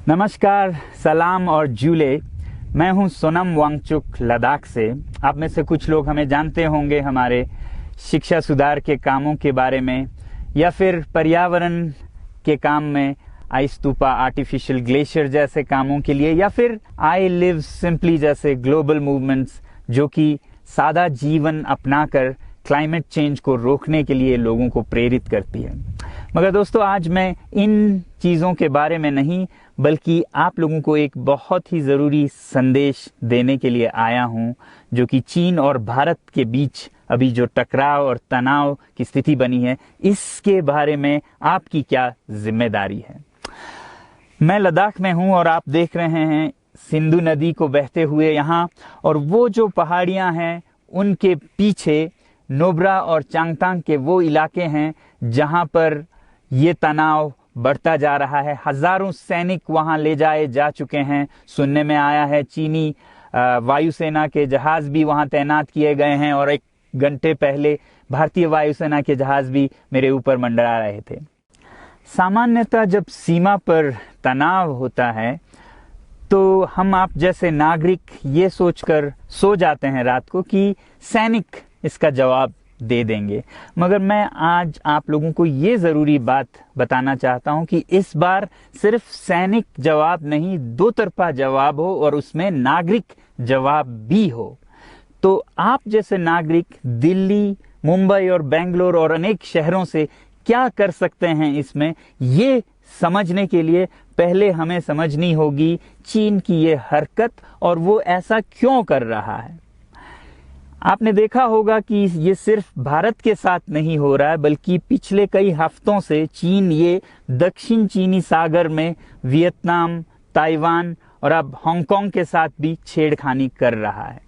नमस्कार, सलाम और जूले। मैं हूं सोनम वांगचुक लद्दाख से। आप में से कुछ लोग हमें जानते होंगे हमारे शिक्षा सुधार के कामों के बारे में, या फिर पर्यावरण के काम में आइस्तूपा आर्टिफिशियल ग्लेशियर जैसे कामों के लिए, या फिर आई लिव सिंपली जैसे ग्लोबल मूवमेंट्स जो कि सादा जीवन अपनाकर क्लाइमेट चेंज को रोकने के लिए लोगों को प्रेरित करती है। मगर दोस्तों, आज मैं इन चीज़ों के बारे में नहीं बल्कि आप लोगों को एक बहुत ही ज़रूरी संदेश देने के लिए आया हूं, जो कि चीन और भारत के बीच अभी जो टकराव और तनाव की स्थिति बनी है, इसके बारे में आपकी क्या जिम्मेदारी है। मैं लद्दाख में हूं और आप देख रहे हैं सिंधु नदी को बहते हुए यहाँ, और वो जो पहाड़ियाँ हैं उनके पीछे नुब्रा और चांगतांग के वो इलाके हैं जहाँ पर ये तनाव बढ़ता जा रहा है। हजारों सैनिक वहां ले जाए जा चुके हैं। सुनने में आया है चीनी वायुसेना के जहाज भी वहां तैनात किए गए हैं, और एक घंटे पहले भारतीय वायुसेना के जहाज भी मेरे ऊपर मंडरा रहे थे। सामान्यतः जब सीमा पर तनाव होता है तो हम आप जैसे नागरिक ये सोचकर सो जाते हैं रात को कि सैनिक इसका जवाब दे देंगे। मगर मैं आज आप लोगों को ये ज़रूरी बात बताना चाहता हूं कि इस बार सिर्फ सैनिक जवाब नहीं, दो तरफा जवाब हो और उसमें नागरिक जवाब भी हो। तो आप जैसे नागरिक दिल्ली, मुंबई और बेंगलोर और अनेक शहरों से क्या कर सकते हैं इसमें, ये समझने के लिए पहले हमें समझनी होगी चीन की ये हरकत और वो ऐसा क्यों कर रहा है। आपने देखा होगा कि ये सिर्फ भारत के साथ नहीं हो रहा है, बल्कि पिछले कई हफ्तों से चीन ये दक्षिण चीनी सागर में वियतनाम, ताइवान और अब हांगकांग के साथ भी छेड़खानी कर रहा है।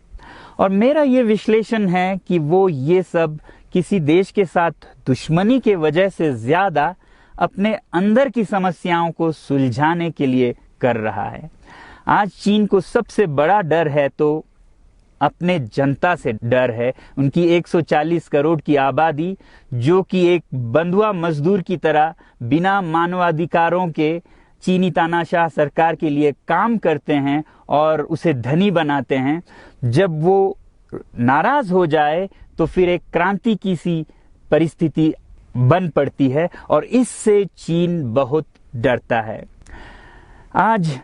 और मेरा ये विश्लेषण है कि वो ये सब किसी देश के साथ दुश्मनी के वजह से ज्यादा अपने अंदर की समस्याओं को सुलझाने के लिए कर रहा है। आज चीन को सबसे बड़ा डर है तो अपने जनता से डर है। उनकी 140 करोड़ की आबादी, जो कि एक बंधुआ मजदूर की तरह बिना मानवाधिकारों के चीनी तानाशाह सरकार के लिए काम करते हैं और उसे धनी बनाते हैं। जब वो नाराज हो जाए तो फिर एक क्रांति की सी परिस्थिति बन पड़ती है, और इससे चीन बहुत डरता है। आज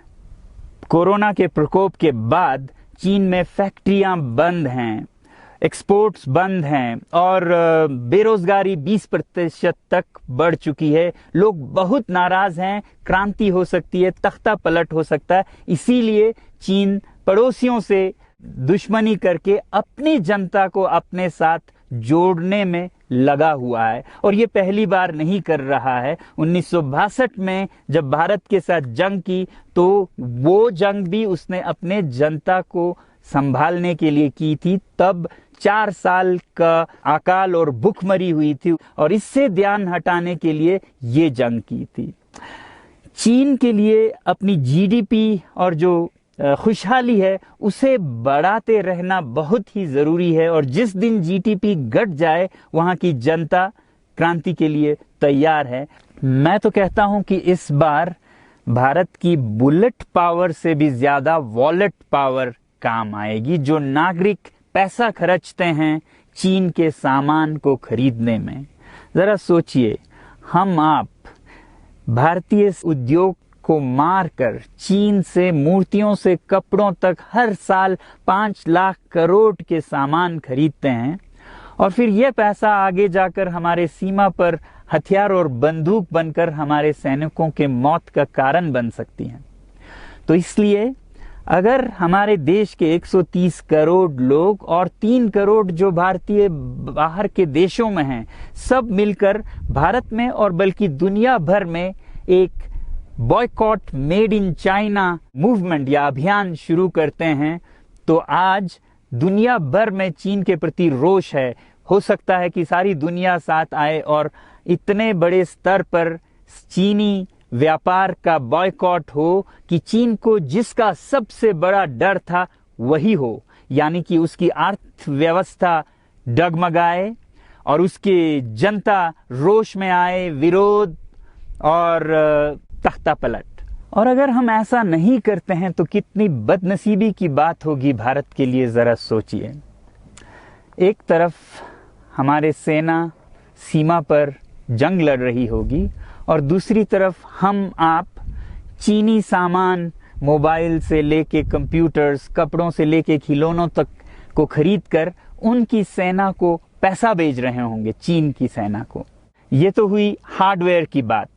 कोरोना के प्रकोप के बाद चीन में फैक्ट्रियां बंद हैं, एक्सपोर्ट्स बंद हैं और बेरोजगारी 20% तक बढ़ चुकी है। लोग बहुत नाराज हैं, क्रांति हो सकती है, तख्ता पलट हो सकता है। इसीलिए चीन पड़ोसियों से दुश्मनी करके अपनी जनता को अपने साथ जोड़ने में लगा हुआ है, और ये पहली बार नहीं कर रहा है। 1962 में जब भारत के साथ जंग की तो वो जंग भी उसने अपने जनता को संभालने के लिए की थी। तब 4 साल का अकाल और भूखमरी हुई थी, और इससे ध्यान हटाने के लिए ये जंग की थी। चीन के लिए अपनी जीडीपी और जो खुशहाली है उसे बढ़ाते रहना बहुत ही जरूरी है, और जिस दिन जीडीपी घट जाए वहां की जनता क्रांति के लिए तैयार है। मैं तो कहता हूं कि इस बार भारत की बुलेट पावर से भी ज्यादा वॉलेट पावर काम आएगी। जो नागरिक पैसा खर्चते हैं चीन के सामान को खरीदने में, जरा सोचिए, हम आप भारतीय उद्योग को मारकर चीन से मूर्तियों से कपड़ों तक हर साल 5 लाख करोड़ के सामान खरीदते हैं, और फिर यह पैसा आगे जाकर हमारे सीमा पर हथियार और बंदूक बनकर हमारे सैनिकों के मौत का कारण बन सकती हैं। तो इसलिए अगर हमारे देश के 130 करोड़ लोग और 3 करोड़ जो भारतीय बाहर के देशों में हैं, सब मिलकर भारत में और बल्कि दुनिया भर में एक boycott made in China movement या अभियान शुरू करते हैं, तो आज दुनिया भर में चीन के प्रति रोष है। हो सकता है कि सारी दुनिया साथ आए और इतने बड़े स्तर पर चीनी व्यापार का बॉयकॉट हो कि चीन को जिसका सबसे बड़ा डर था वही हो, यानी कि उसकी अर्थव्यवस्था डगमगाए और उसकी जनता रोष में आए, विरोध और तख्ता पलट। और अगर हम ऐसा नहीं करते हैं तो कितनी बदनसीबी की बात होगी भारत के लिए, ज़रा सोचिए। एक तरफ हमारे सेना सीमा पर जंग लड़ रही होगी और दूसरी तरफ हम आप चीनी सामान, मोबाइल से लेके कंप्यूटर्स, कपड़ों से लेके खिलौनों तक को खरीद कर उनकी सेना को पैसा भेज रहे होंगे, चीन की सेना को। ये तो हुई हार्डवेयर की बात।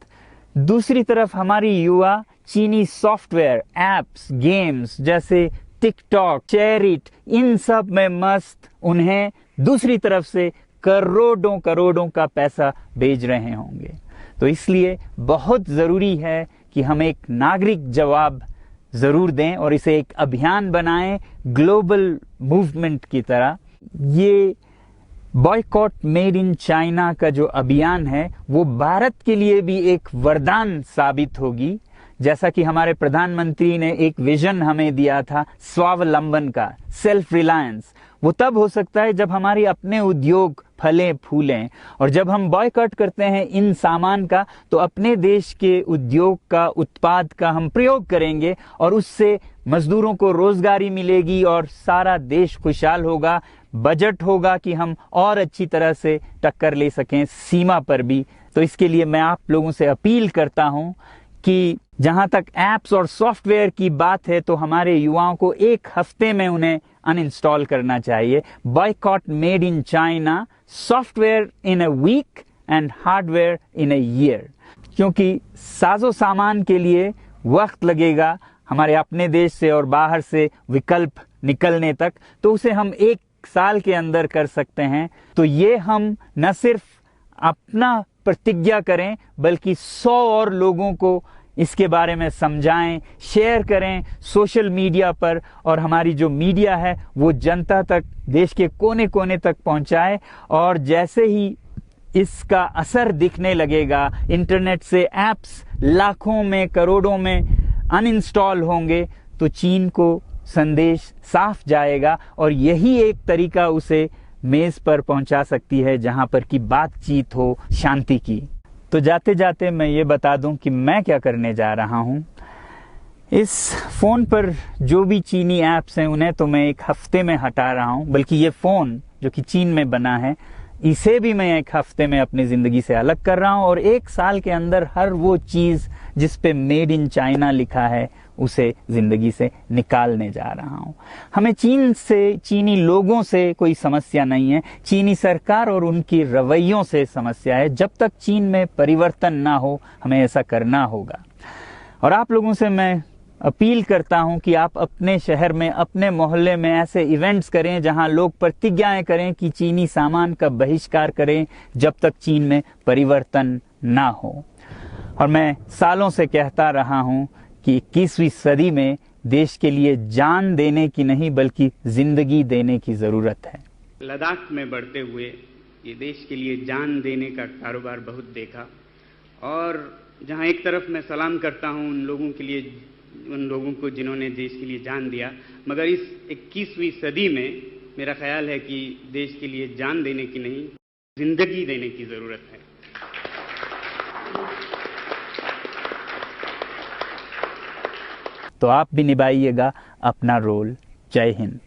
दूसरी तरफ हमारी युवा चीनी सॉफ्टवेयर, एप्स, गेम्स जैसे टिकटॉक, शेयरिट, इन सब में मस्त, उन्हें दूसरी तरफ से करोड़ों करोड़ों का पैसा भेज रहे होंगे। तो इसलिए बहुत ज़रूरी है कि हम एक नागरिक जवाब ज़रूर दें और इसे एक अभियान बनाएं, ग्लोबल मूवमेंट की तरह। ये बॉयकॉट मेड इन चाइना का जो अभियान है वो भारत के लिए भी एक वरदान साबित होगी। जैसा कि हमारे प्रधानमंत्री ने एक विजन हमें दिया था स्वावलंबन का, सेल्फ रिलायंस, वो तब हो सकता है जब हमारे अपने उद्योग फलें फूलें। और जब हम बॉयकॉट करते हैं इन सामान का तो अपने देश के उद्योग का, उत्पाद का हम प्रयोग करेंगे और उससे मजदूरों को रोजगारी मिलेगी और सारा देश खुशहाल होगा। बजट होगा कि हम और अच्छी तरह से टक्कर ले सकें सीमा पर भी। तो इसके लिए मैं आप लोगों से अपील करता हूं कि जहां तक एप्स और सॉफ्टवेयर की बात है तो हमारे युवाओं को एक हफ्ते में उन्हें अनइंस्टॉल करना चाहिए। Boycott made in China, software in a week and hardware in a year. क्योंकि साजो सामान के लिए वक्त लगेगा हमारे अपने देश से और बाहर से विकल्प निकलने तक, तो उसे हम 1 साल के अंदर कर सकते हैं। तो ये हम न सिर्फ अपना प्रतिज्ञा करें बल्कि 100 और लोगों को इसके बारे में समझाएं, शेयर करें सोशल मीडिया पर, और हमारी जो मीडिया है वो जनता तक, देश के कोने कोने तक पहुंचाए। और जैसे ही इसका असर दिखने लगेगा, इंटरनेट से एप्स लाखों में, करोड़ों में अनइंस्टॉल होंगे, तो चीन को संदेश साफ जाएगा और यही एक तरीका उसे मेज पर पहुंचा सकती है जहां पर की बातचीत हो शांति की। तो जाते जाते मैं ये बता दूं कि मैं क्या करने जा रहा हूं। इस फोन पर जो भी चीनी ऐप्स हैं उन्हें तो मैं 1 हफ्ते में हटा रहा हूं, बल्कि ये फोन जो कि चीन में बना है इसे भी मैं 1 हफ्ते में अपनी जिंदगी से अलग कर रहा हूं। और 1 साल के अंदर हर वो चीज जिस पे मेड इन चाइना लिखा है उसे जिंदगी से निकालने जा रहा हूं। हमें चीन से, चीनी लोगों से कोई समस्या नहीं है, चीनी सरकार और उनकी रवैयों से समस्या है। जब तक चीन में परिवर्तन ना हो हमें ऐसा करना होगा। और आप लोगों से मैं अपील करता हूं कि आप अपने शहर में, अपने मोहल्ले में ऐसे इवेंट्स करें जहां लोग प्रतिज्ञाएं करें कि चीनी सामान का बहिष्कार करें जब तक चीन में परिवर्तन ना हो। और मैं सालों से कहता रहा हूं कि 21वीं सदी में देश के लिए जान देने की नहीं बल्कि जिंदगी देने की जरूरत है। लद्दाख में बढ़ते हुए ये देश के लिए जान देने का कारोबार बहुत देखा, और जहां एक तरफ मैं सलाम करता हूं उन लोगों के लिए, उन लोगों को जिन्होंने देश के लिए जान दिया, मगर इस 21वीं सदी में मेरा ख्याल है कि देश के लिए जान देने की नहीं, जिंदगी देने की जरूरत है। तो आप भी निभाइएगा अपना रोल। जय हिंद।